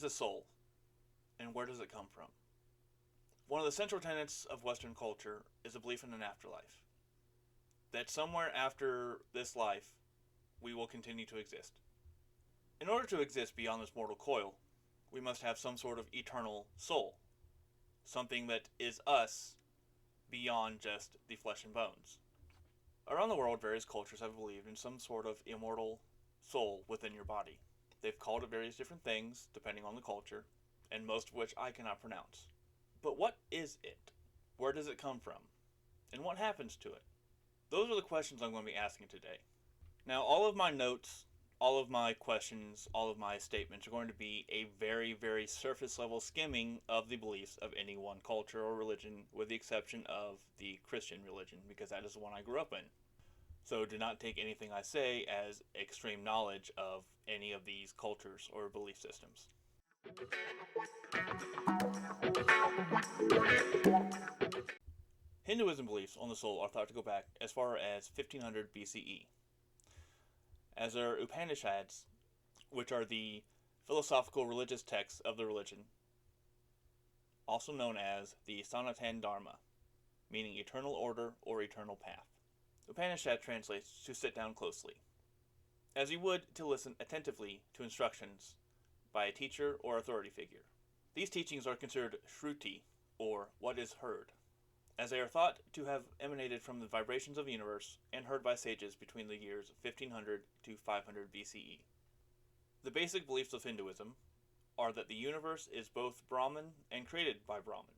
is a soul, and where does it come from? One of the central tenets of Western culture is a belief in an afterlife. That somewhere after this life, we will continue to exist. In order to exist beyond this mortal coil, we must have some sort of eternal soul. Something that is us beyond just the flesh and bones. Around the world, various cultures have believed in some sort of immortal soul within your body. They've called it various different things, depending on the culture, and most of which I cannot pronounce. But what is it? Where does it come from? And what happens to it? Those are the questions I'm going to be asking today. Now, all of my notes, all of my questions, all of my statements are going to be a very, very surface level skimming of the beliefs of any one culture or religion, with the exception of the Christian religion, because that is the one I grew up in. So do not take anything I say as extreme knowledge of any of these cultures or belief systems. Hinduism beliefs on the soul are thought to go back as far as 1500 BCE. As are Upanishads, which are the philosophical religious texts of the religion, also known as the Sanatana Dharma, meaning eternal order or eternal path. Upanishad translates to sit down closely, as you would to listen attentively to instructions by a teacher or authority figure. These teachings are considered Shruti, or what is heard, as they are thought to have emanated from the vibrations of the universe and heard by sages between the years 1500 to 500 BCE. The basic beliefs of Hinduism are that the universe is both Brahman and created by Brahman.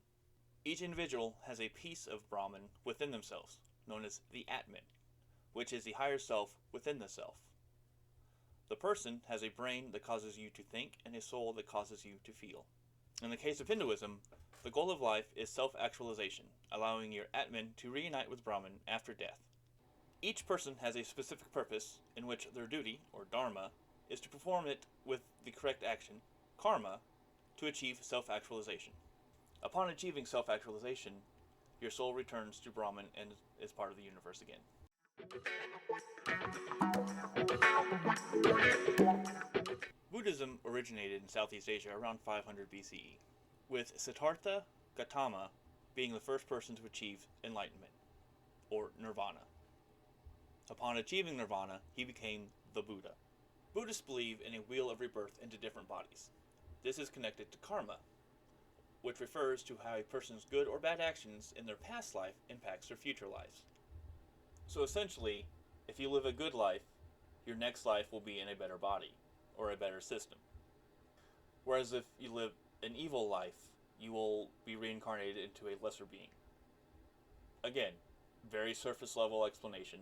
Each individual has a piece of Brahman within themselves, known as the Atman, which is the higher self within the self. The person has a brain that causes you to think and a soul that causes you to feel. In the case of Hinduism, the goal of life is self-actualization, allowing your Atman to reunite with Brahman after death. Each person has a specific purpose in which their duty, or dharma, is to perform it with the correct action, karma, to achieve self-actualization. Upon achieving self-actualization, your soul returns to Brahman and is part of the universe again. Buddhism originated in Southeast Asia around 500 BCE, with Siddhartha Gautama being the first person to achieve enlightenment, or nirvana. Upon achieving nirvana, he became the Buddha. Buddhists believe in a wheel of rebirth into different bodies. This is connected to karma, which refers to how a person's good or bad actions in their past life impacts their future lives. So essentially, if you live a good life, your next life will be in a better body, or a better system. Whereas if you live an evil life, you will be reincarnated into a lesser being. Again, very surface level explanation,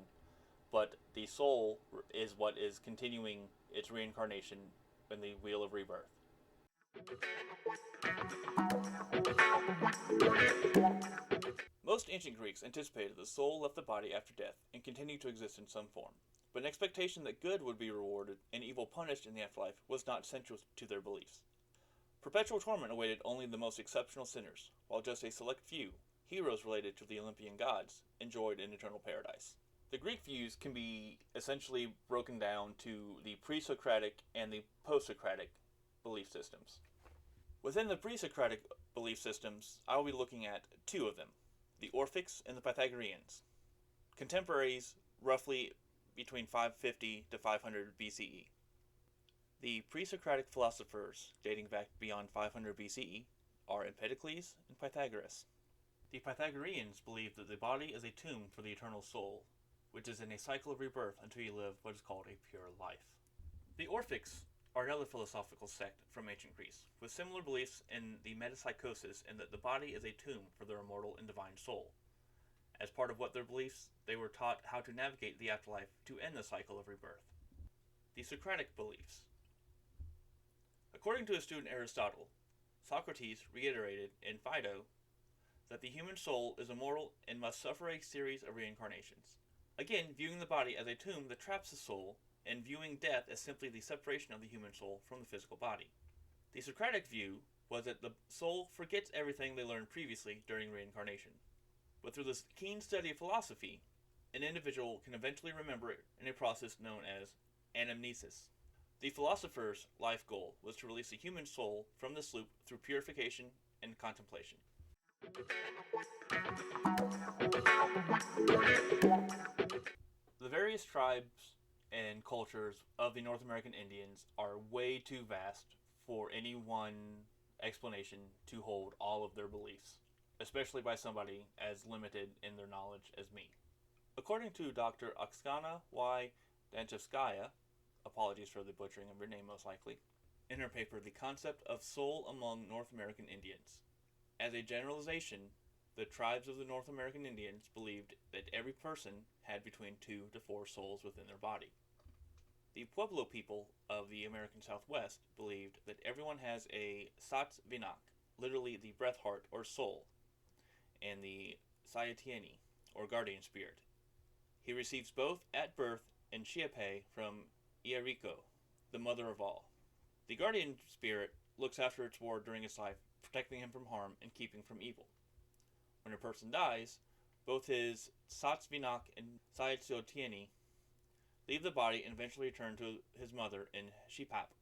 but the soul is what is continuing its reincarnation in the wheel of rebirth. Most ancient Greeks anticipated the soul left the body after death and continued to exist in some form, but an expectation that good would be rewarded and evil punished in the afterlife was not central to their beliefs. Perpetual torment awaited only the most exceptional sinners, while just a select few, heroes related to the Olympian gods, enjoyed an eternal paradise. The Greek views can be essentially broken down to the pre-Socratic and the post-Socratic belief systems. Within the pre-Socratic belief systems, I will be looking at two of them, the Orphics and the Pythagoreans, contemporaries roughly between 550 to 500 BCE. The pre-Socratic philosophers, dating back beyond 500 BCE, are Empedocles and Pythagoras. The Pythagoreans believed that the body is a tomb for the eternal soul, which is in a cycle of rebirth until you live what is called a pure life. The Orphics are another philosophical sect from ancient Greece, with similar beliefs in the metempsychosis and that the body is a tomb for their immortal and divine soul. As part of what their beliefs, they were taught how to navigate the afterlife to end the cycle of rebirth. The Socratic beliefs. According to his student Aristotle, Socrates reiterated in Phaedo that the human soul is immortal and must suffer a series of reincarnations. Again, viewing the body as a tomb that traps the soul, and viewing death as simply the separation of the human soul from the physical body. The Socratic view was that the soul forgets everything they learned previously during reincarnation. But through this keen study of philosophy, an individual can eventually remember it in a process known as anamnesis. The philosopher's life goal was to release the human soul from this loop through purification and contemplation. The various tribes and cultures of the North American Indians are way too vast for any one explanation to hold all of their beliefs, especially by somebody as limited in their knowledge as me. According to Dr. Oksana Y. Danchevskaya, apologies for the butchering of her name most likely, in her paper The Concept of Soul Among North American Indians. As a generalization, the tribes of the North American Indians believed that every person had between 2 to 4 souls within their body. The Pueblo people of the American Southwest believed that everyone has a Sats Vinak, literally the breath heart or soul, and the Sayatieni, or guardian spirit. He receives both at birth and Chiape from Iariko, the mother of all. The guardian spirit looks after its ward during its life, protecting him from harm and keeping from evil. When a person dies, both his Satsvinak and Sayatsiotieni leave the body and eventually return to his mother in Shipap.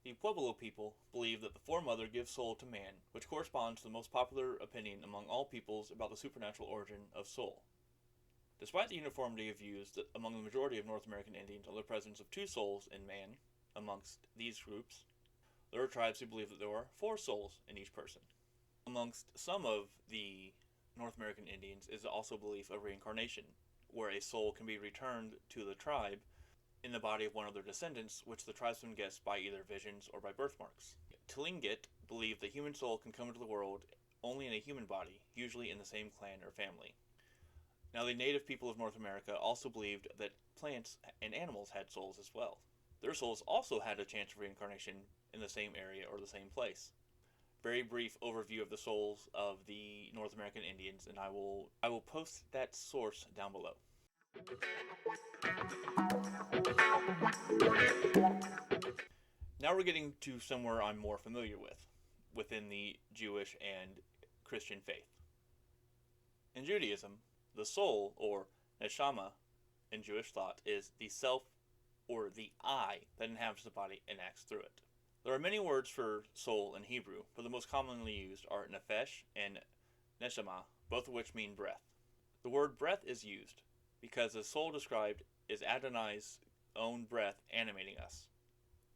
The Pueblo people believe that the foremother gives soul to man, which corresponds to the most popular opinion among all peoples about the supernatural origin of soul. Despite the uniformity of views among the majority of North American Indians on the presence of 2 souls in man amongst these groups, there are tribes who believe that there are 4 souls in each person. Amongst some of the North American Indians is also belief of reincarnation, where a soul can be returned to the tribe in the body of one of their descendants, which the tribesmen guess by either visions or by birthmarks. Tlingit believe the human soul can come into the world only in a human body, usually in the same clan or family. Now, the native people of North America also believed that plants and animals had souls as well. Their souls also had a chance of reincarnation in the same area or the same place. Very brief overview of the souls of the North American Indians, and I will post that source down below. Now we're getting to somewhere I'm more familiar with, within the Jewish and Christian faith. In Judaism, the soul, or neshama, in Jewish thought, is the self, or the I, that inhabits the body and acts through it. There are many words for soul in Hebrew, but the most commonly used are nefesh and neshama, both of which mean breath. The word breath is used because the soul described is Adonai's own breath animating us.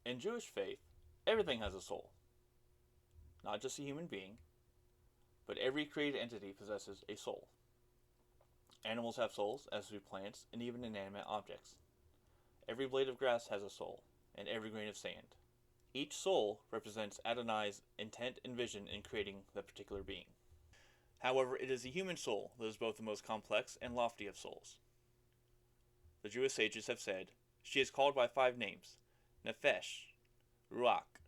In Jewish faith, everything has a soul. Not just a human being, but every created entity possesses a soul. Animals have souls, as do plants and even inanimate objects. Every blade of grass has a soul, and every grain of sand. Each soul represents Adonai's intent and vision in creating that particular being. However, it is the human soul that is both the most complex and lofty of souls. The Jewish sages have said, she is called by 5 names: Nefesh, Ruach,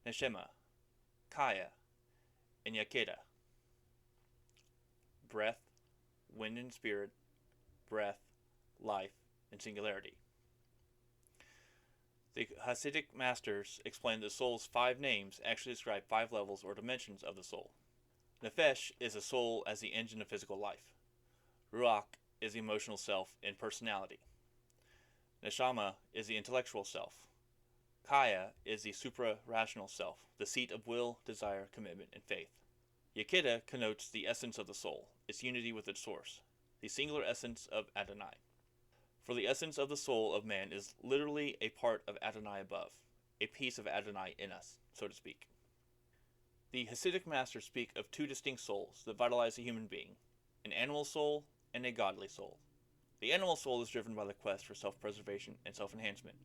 Neshama, Kaya, and Yakeda. Breath, wind and spirit, breath, life, and singularity. The Hasidic masters explain that the soul's 5 names actually describe 5 levels or dimensions of the soul. Nefesh is the soul as the engine of physical life. Ruach is the emotional self and personality. Neshama is the intellectual self. Kaya is the supra-rational self, the seat of will, desire, commitment, and faith. Yakeda connotes the essence of the soul, its unity with its source, the singular essence of Adonai. For the essence of the soul of man is literally a part of Adonai above, a piece of Adonai in us, so to speak. The Hasidic masters speak of 2 distinct souls that vitalize a human being, an animal soul and a godly soul. The animal soul is driven by the quest for self-preservation and self-enhancement.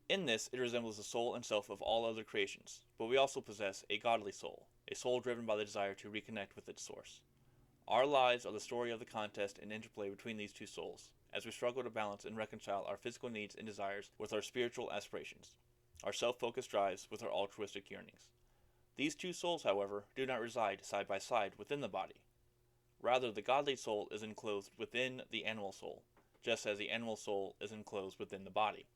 In this, it resembles the soul and self of all other creations, but we also possess a godly soul, a soul driven by the desire to reconnect with its source. Our lives are the story of the contest and interplay between these 2 souls, as we struggle to balance and reconcile our physical needs and desires with our spiritual aspirations, our self-focused drives with our altruistic yearnings. These 2 souls, however, do not reside side by side within the body. Rather, the godly soul is enclosed within the animal soul, just as the animal soul is enclosed within the body.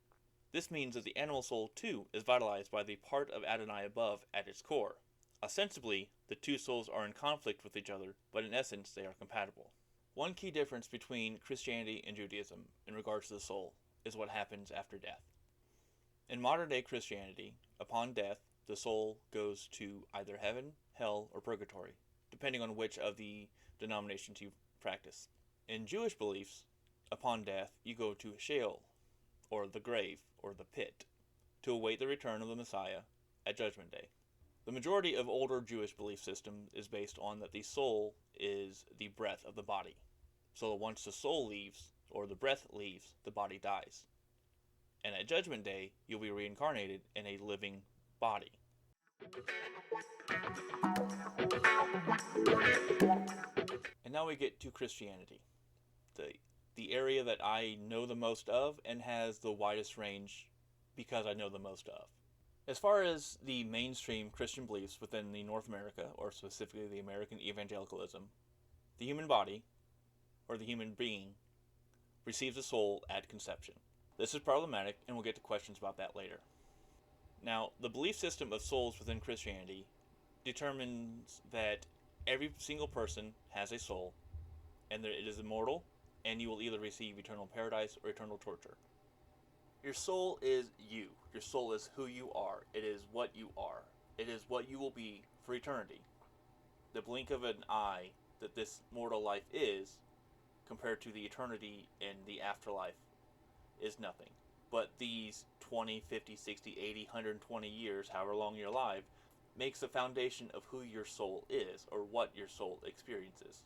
This means that the animal soul, too, is vitalized by the part of Adonai above at its core. Ostensibly, the 2 souls are in conflict with each other, but in essence they are compatible. One key difference between Christianity and Judaism in regards to the soul is what happens after death. In modern-day Christianity, upon death, the soul goes to either heaven, hell, or purgatory, depending on which of the denominations you practice. In Jewish beliefs, upon death, you go to Sheol, or the grave, or the pit, to await the return of the Messiah at Judgment Day. The majority of older Jewish belief system is based on that the soul is the breath of the body. So once the soul leaves, or the breath leaves, the body dies. And at Judgment Day, you'll be reincarnated in a living body. And now we get to Christianity, the area that I know the most of and has the widest range because I know the most of. As far as the mainstream Christian beliefs within the North America, or specifically the American evangelicalism, the human body, or the human being, receives a soul at conception. This is problematic, and we'll get to questions about that later. Now, the belief system of souls within Christianity determines that every single person has a soul, and that it is immortal, and you will either receive eternal paradise or eternal torture. Your soul is you. Your soul is who you are. It is what you are. It is what you will be for eternity. The blink of an eye that this mortal life is, compared to the eternity in the afterlife, is nothing. But these 20, 50, 60, 80, 120 years, however long you're alive, makes the foundation of who your soul is, or what your soul experiences.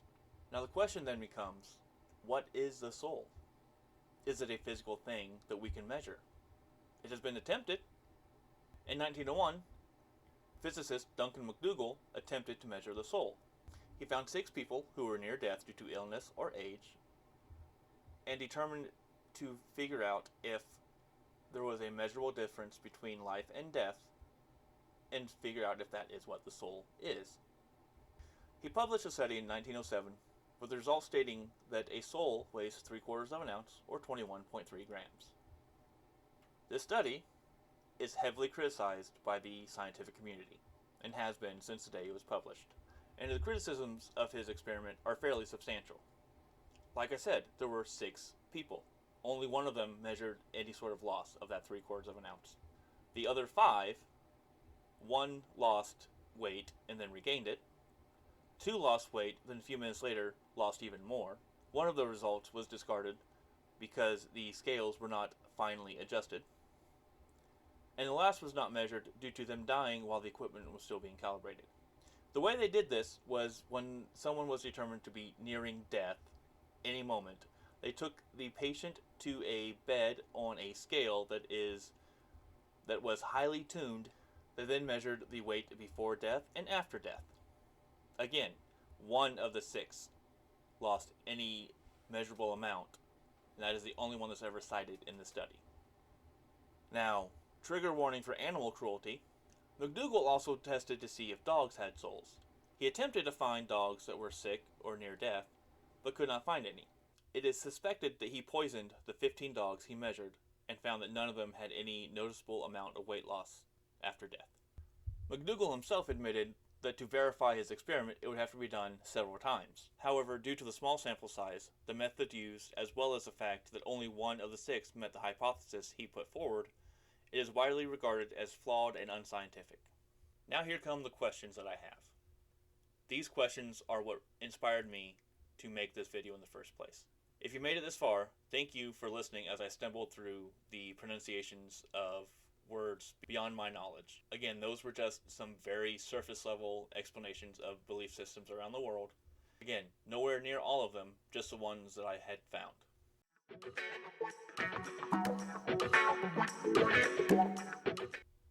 Now the question then becomes, what is the soul? Is it a physical thing that we can measure? It has been attempted. In 1901, physicist Duncan McDougall attempted to measure the soul. He found 6 people who were near death due to illness or age, and determined to figure out if there was a measurable difference between life and death, and figure out if that is what the soul is. He published a study in 1907 with the results stating that a soul weighs 3/4 of an ounce, or 21.3 grams. This study is heavily criticized by the scientific community, and has been since the day it was published, and the criticisms of his experiment are fairly substantial. Like I said, there were 6 people. Only one of them measured any sort of loss of that 3/4 of an ounce. The other 5, one lost weight and then regained it. 2 lost weight, then a few minutes later lost even more. One of the results was discarded because the scales were not finely adjusted. And the last was not measured due to them dying while the equipment was still being calibrated. The way they did this was when someone was determined to be nearing death any moment, they took the patient to a bed on a scale that was highly tuned. They then measured the weight before death and after death. Again, one of the 6 lost any measurable amount, and that is the only one that's ever cited in the study. Now, trigger warning for animal cruelty. McDougall also tested to see if dogs had souls. He attempted to find dogs that were sick or near death, but could not find any. It is suspected that he poisoned the 15 dogs he measured, and found that none of them had any noticeable amount of weight loss after death. McDougall himself admitted that to verify his experiment it would have to be done several times. However, due to the small sample size, the method used, as well as the fact that only one of the 6 met the hypothesis he put forward, it is widely regarded as flawed and unscientific. Now here come the questions that I have. These questions are what inspired me to make this video in the first place. If you made it this far, thank you for listening as I stumbled through the pronunciations of words beyond my knowledge. Again, those were just some very surface level explanations of belief systems around the world. Again, nowhere near all of them, just the ones that I had found.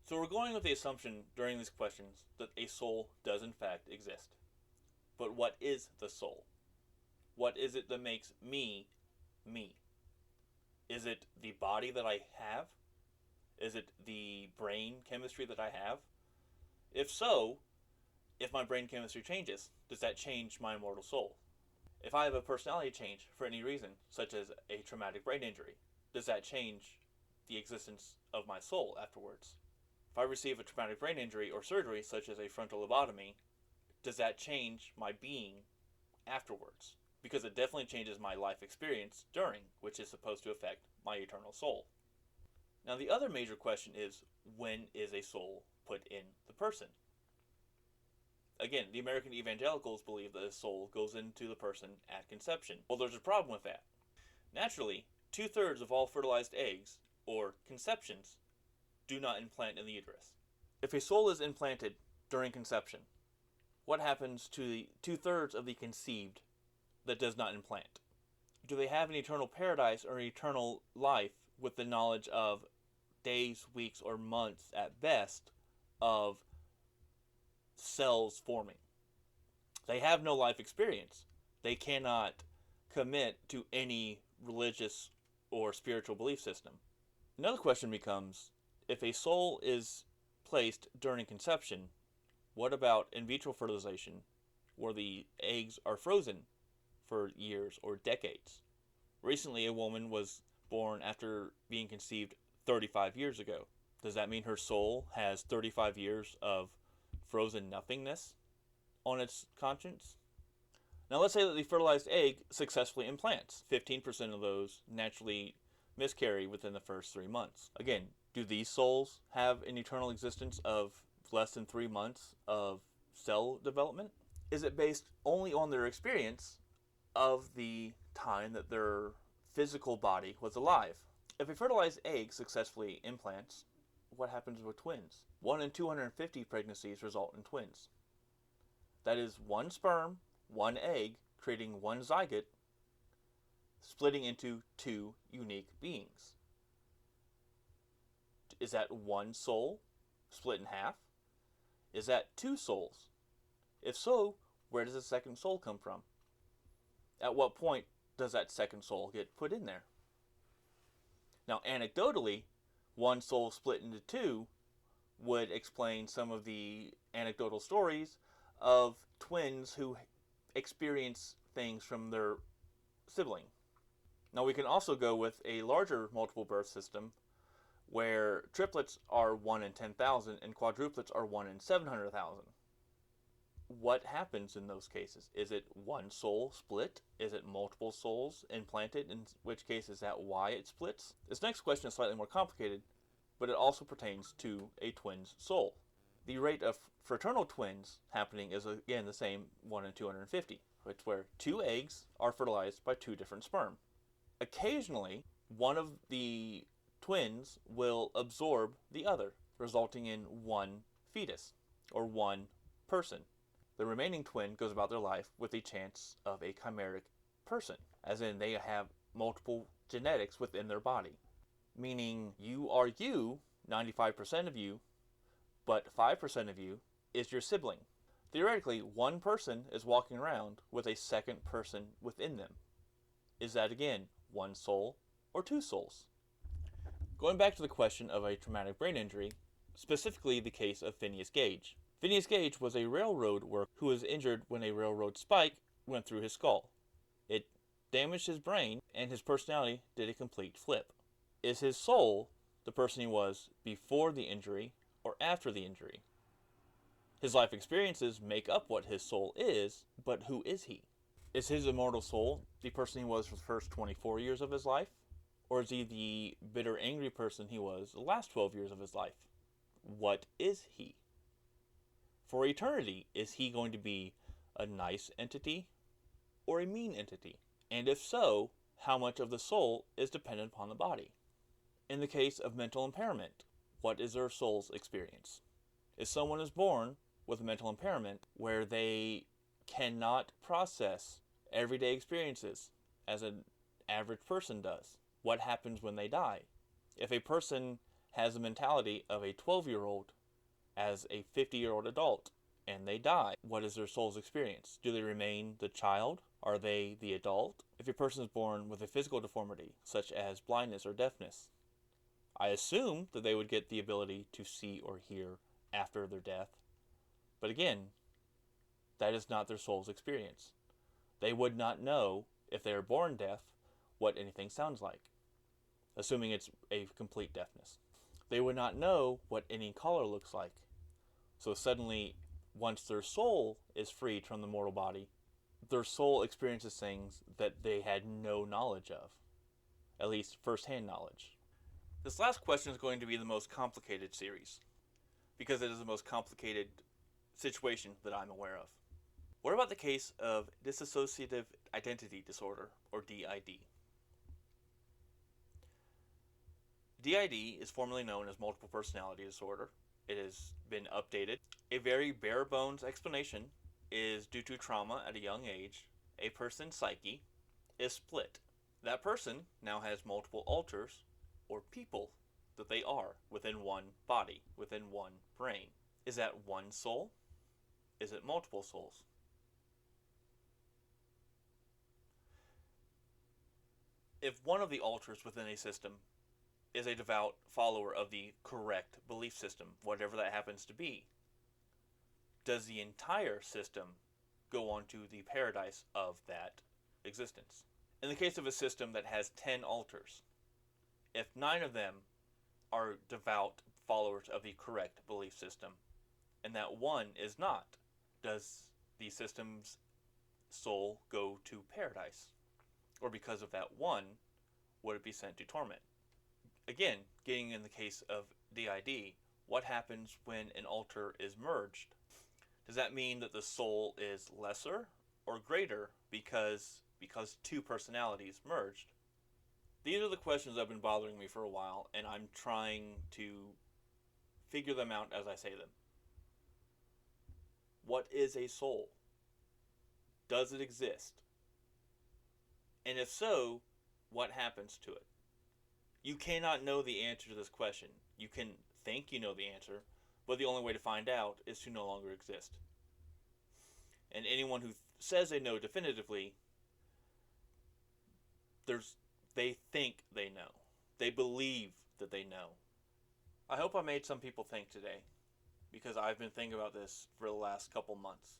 So we're going with the assumption during these questions that a soul does in fact exist. But what is the soul? What is it that makes me, me? Is it the body that I have? Is it the brain chemistry that I have? If so, if my brain chemistry changes, does that change my immortal soul? If I have a personality change for any reason, such as a traumatic brain injury, does that change the existence of my soul afterwards? If I receive a traumatic brain injury or surgery, such as a frontal lobotomy, does that change my being afterwards? Because it definitely changes my life experience during, which is supposed to affect my eternal soul. Now, the other major question is, when is a soul put in the person? Again, the American evangelicals believe that a soul goes into the person at conception. Well, there's a problem with that. Naturally, 2/3 of all fertilized eggs, or conceptions, do not implant in the uterus. If a soul is implanted during conception, what happens to the 2/3 of the conceived that does not implant? Do they have an eternal paradise or an eternal life with the knowledge of days, weeks, or months at best of cells forming? They have no life experience. They cannot commit to any religious or spiritual belief system. Another question becomes, if a soul is placed during conception, what about in vitro fertilization, where the eggs are frozen for years or decades? Recently, a woman was born after being conceived 35 years ago. Does that mean her soul has 35 years of frozen nothingness on its conscience? Now let's say that the fertilized egg successfully implants. 15% of those naturally miscarry within the first 3 months. Again, do these souls have an eternal existence of less than 3 months of cell development? Is it based only on their experience of the time that their physical body was alive? If a fertilized egg successfully implants, what happens with twins? 1 in 250 pregnancies result in twins. That is one sperm, one egg, creating one zygote, splitting into 2 unique beings. Is that one soul split in half? Is that 2 souls? If so, where does the second soul come from? At what point does that second soul get put in there? Now, anecdotally, one soul split into 2 would explain some of the anecdotal stories of twins who experience things from their sibling. Now, we can also go with a larger multiple birth system where triplets are 1 in 10,000 and quadruplets are 1 in 700,000. What happens in those cases? Is it one soul split? Is it multiple souls implanted? In which case, is that why it splits? This next question is slightly more complicated, but it also pertains to a twin's soul. The rate of fraternal twins happening is again the same 1 in 250, which where 2 eggs are fertilized by 2 different sperm. Occasionally, one of the twins will absorb the other, resulting in one fetus, or one person. The remaining twin goes about their life with a chance of a chimeric person, as in they have multiple genetics within their body. Meaning you are you, 95% of you, but 5% of you is your sibling. Theoretically, one person is walking around with a second person within them. Is that again one soul or 2 souls? Going back to the question of a traumatic brain injury, specifically the case of Phineas Gage. Phineas Gage was a railroad worker who was injured when a railroad spike went through his skull. It damaged his brain, and his personality did a complete flip. Is his soul the person he was before the injury or after the injury? His life experiences make up what his soul is, but who is he? Is his immortal soul the person he was for the first 24 years of his life? Or is he the bitter, angry person he was the last 12 years of his life? What is he? For eternity, is he going to be a nice entity or a mean entity? And if so, how much of the soul is dependent upon the body? In the case of mental impairment, what is their soul's experience? If someone is born with a mental impairment where they cannot process everyday experiences as an average person does, what happens when they die? If a person has the mentality of a 12-year-old as a 50-year-old adult and they die, what is their soul's experience? Do they remain the child? Are they the adult? If a person is born with a physical deformity, such as blindness or deafness, I assume that they would get the ability to see or hear after their death. But again, that is not their soul's experience. They would not know, if they are born deaf, what anything sounds like, assuming it's a complete deafness. They would not know what any color looks like. So suddenly, once their soul is freed from the mortal body, their soul experiences things that they had no knowledge of, at least first-hand knowledge. This last question is going to be the most complicated series, because it is the most complicated situation that I'm aware of. What about the case of dissociative identity disorder, or DID? DID is formerly known as multiple personality disorder. It has been updated. A very bare bones explanation is due to trauma at a young age, a person's psyche is split. That person now has multiple alters, or people, that they are within one body, within one brain. Is that one soul? Is it multiple souls? If one of the alters within a system is a devout follower of the correct belief system, whatever that happens to be, does the entire system go on to the paradise of that existence? In the case of a system that has 10 altars, if 9 of them are devout followers of the correct belief system, and that one is not, does the system's soul go to paradise? Or because of that one, would it be sent to torment? Again, getting in the case of DID, what happens when an altar is merged? Does that mean that the soul is lesser or greater because two personalities merged? These are the questions that have been bothering me for a while, and I'm trying to figure them out as I say them. What is a soul? Does it exist? And if so, what happens to it? You cannot know the answer to this question. You can think you know the answer, but the only way to find out is to no longer exist. And anyone who says they know definitively, they think they know. They believe that they know. I hope I made some people think today, because I've been thinking about this for the last couple months.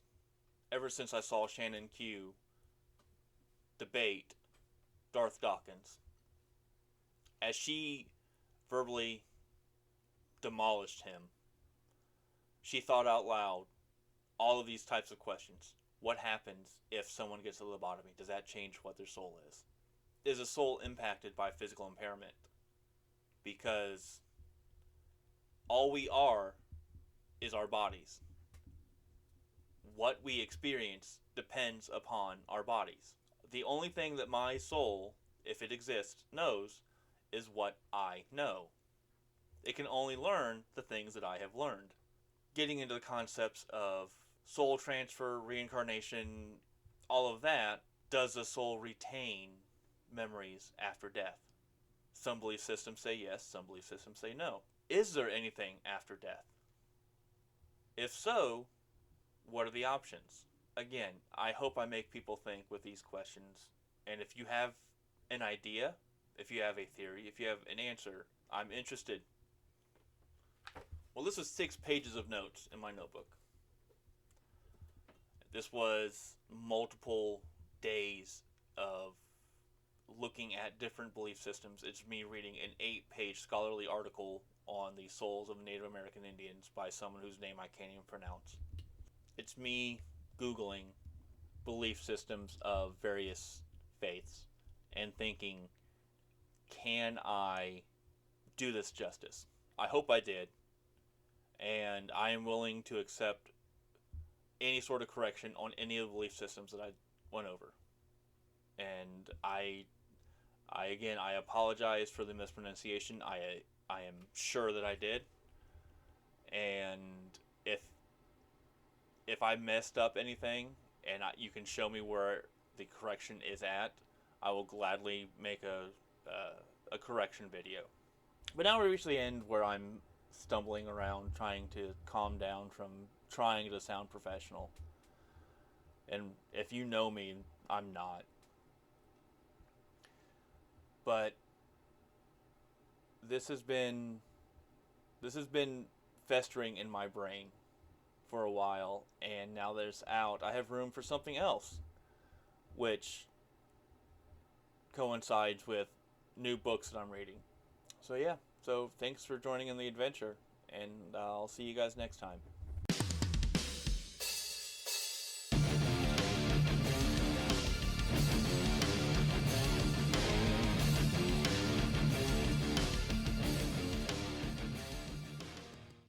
Ever since I saw Shannon Q debate Darth Dawkins. As she verbally demolished him, she thought out loud all of these types of questions. What happens if someone gets a lobotomy? Does that change what their soul is? Is a soul impacted by physical impairment? Because all we are is our bodies. What we experience depends upon our bodies. The only thing that my soul, if it exists, knows is what I know. It can only learn the things that I have learned. Getting into the concepts of soul transfer, reincarnation, all of that, does the soul retain memories after death? Some belief systems say yes, some belief systems say no. Is there anything after death? If so, what are the options? Again, I hope I make people think with these questions. And if you have an idea, if you have a theory, if you have an answer, I'm interested. Well, this was 6 pages of notes in my notebook. This was multiple days of looking at different belief systems. It's me reading an 8-page scholarly article on the souls of Native American Indians by someone whose name I can't even pronounce. It's me Googling belief systems of various faiths and thinking, can I do this justice? I hope I did. And I am willing to accept any sort of correction on any of the belief systems that I went over. And I apologize for the mispronunciation. I am sure that I did. And if I messed up anything, and you can show me where the correction is at, I will gladly make a correction video. But now we reach the end where I'm stumbling around trying to calm down from trying to sound professional. And if you know me, I'm not. But this has been festering in my brain for a while, and now that it's out, I have room for something else, which coincides with new books that I'm reading. So yeah, so thanks for joining in the adventure, and I'll see you guys next time.